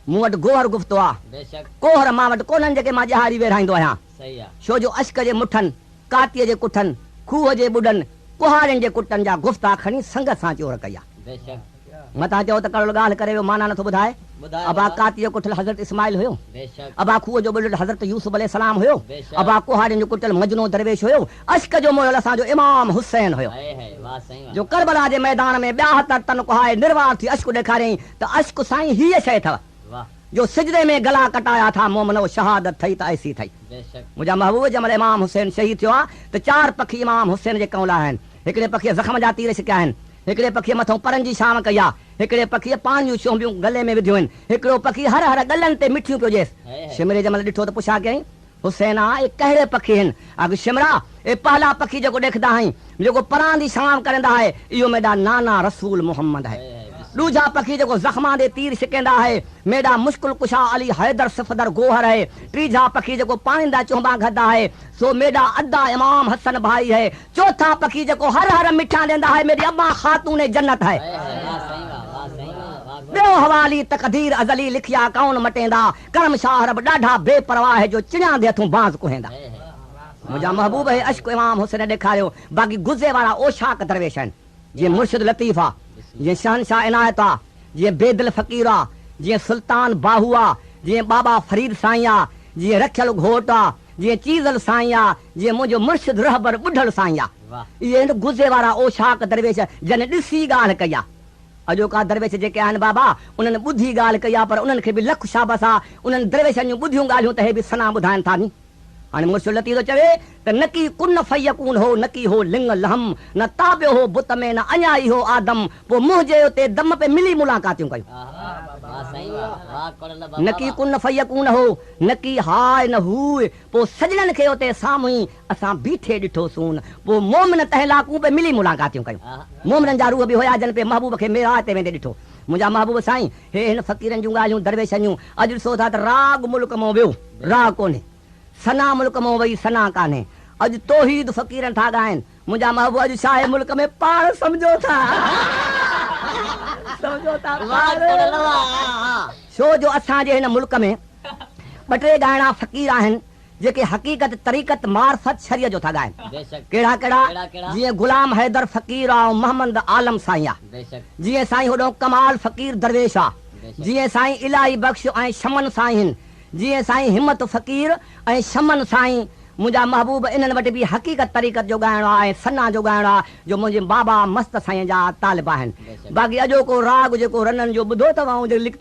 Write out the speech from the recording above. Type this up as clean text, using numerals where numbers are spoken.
मूं वटि गोहर गुफ़्तो आहे कोहर मां वटि कोन्हनि जेके मां ॼहारी वेराईंदो आहियां छो जो अश्क जे मुठनि कातीअ जे कुठनि खूह जे ॿुॾनि कुहाड़नि जे कुटनि जा गुफ़्ता खणी संगत सां चोर कई आहे मथां चओ त कड़ोल ॻाल्हि करे वियो माना नथो ॿुधाए अबा कातीअ कुठल हज़रत इस्माइल हुयो अबा खूह जो ॿुॾल हज़रत यूसुफ अलैहिस्सलाम हुयो अबा कुहाड़नि जो कुटल मजनू दरवेश हुयो अश्क जो मोयल असांजो इमाम हुसैन हुयो जो करबला जे मैदान में 72 टन कुहाए निर्वार थी अश्क ॾेखारियईं त अश्क साईं हीअ शइ अथव जो सिजदे में गला कटाया था मोमनो शहादत थई त ऐसी थई मुंहिंजा महबूब जमल इमाम हुसैन शहीद थियो आहे त 4 पखी इमाम हुसैन जे कौला आहिनि हिकिड़े पखीअ ज़ख़्म जा तीर छिकिया आहिनि हिकिड़े पखीअ मथां परनि जी शाम कई आहे हिकिड़े पखीअ पान जूं शोंभियूं गले में विधियूं आहिनि हिकिड़ो पखी हर हर गलनि ते मिठियूं पियो ॾिएसि शिमरे जमल ॾिठो त पुछा कयईं हुसैना ए कहिड़े पखी आहिनि अॻु शिमरा ए पहला पखी जेको ॾेखंदा आहीं जेको परांदी शाम करंदा आहे इहो मेरा नाना रसूल मोहम्मद आहे दूजा पखी जेको ज़ख़्मा दे तीर छिकेंदा है मेरा मुश्किल कुशा अली हैदर सफदर गोहर है तीजा पखी जेको पाणींदा चुंबा गदा है सो मेरा अद्दा इमाम हसन भाई है चौथा पखी जेको हर हर मिठा देंदा है मेरी अम्मा खातून जन्नत है बेओ हवाली तकदीर अजली लिखिया कौन मटेंदा करम शाह रब डाढा बेपरवाह है जो चिणिया दे हथों बांस कोहेंदा मुझा महबूब है अश्क इमाम हुसैन ॾेखारियो बाक़ी गुज़े वाला ओशाक दरवेश आहिनि जीअं मुर्शिद लतीफ़ आहे जीअं शहनशाह इनायत आहे जीअं बेदिल फ़क़ीर आहे जीअं सुल्तान बाहू आहे जीअं बाबा फरीद साईं आहे जीअं रखियल घोट आहे जीअं चीज़ल साईं आहे जीअं मुंहिंजो मुर्शिद रहबर ॿुढल साईं आहे इहे गुज़े वारा ओशाक दरवेश जन ॾिसी ॻाल्हि कई आहे अॼोका दरवेश जेके आहिनि बाबा उन्हनि ॿुधी ॻाल्हि कई आहे पर उन्हनि खे बि लख शाबस आहे उन्हनि दरवेशनि जूं ॿुधियूं ॻाल्हियूं त हे बि सना ॿुधाइनि था नी हाणे मुर्शिद लतीफ़ चवे त नकी कुन फयकून हो नकी हो लिंग लहम न ताबियो हो बुत में न अञाई हो आदम पोइ मुंहुं जे उते दम पे मिली मुलाक़ातियूं कयूं नकी कुन फयकून हो नकी हाय न हूए पोइ सजननि खे उते साम्हूं ई असां बीठे ॾिठोसूं पोइ मोमिन तहलाकूं पे मिली मुलाक़ातियूं कयूं मोमिननि जा रूह बि हुया जन पे महबूब खे मेराज ते वेंदे ॾिठो मुंहिंजा महबूब साईं हे हिन फ़क़ीरनि जूं ॻाल्हियूं दरवेशनि जूं अॼु ॾिसो था त राग मुल्क मां वियो राग कोन्हे सना मुल्क में वही सना कान्हे अज तौहीद फ़क़ीरन था ॻाइनि मुंहिंजा महबूब अॼु छा आहे मुल्क में पाण सम्झो था छो जो असांजे हिन मुल्क में ॿ टे ॻाइणा फ़क़ीर आहिनि जेके हक़ीक़त तरीक़त मार्फत शरीअ जो था ॻाइनि कहिड़ा कहिड़ा जीअं गुलाम हैदर फ़क़ीर आहे मोहम्मद आलम साईं आहे जीअं साईं होॾो कमाल फ़क़ीर दरवेश आहे जीअं साईं इलाही बख़्श ऐं शमन साईं आहिनि जीअं साईं हिम्मत फ़क़ीर ऐं शमन साईं मुंहिंजा महबूब इन्हनि वटि बि हक़ीक़त तरीक़त जो ॻाइणो आहे सना जो ॻाइणो आहे जो मुंहिंजे बाबा मस्त साईं जा तालिब आहिनि बाक़ी अॼोको राग जेको रननि जो ॿुधो अथव ऐं लिखता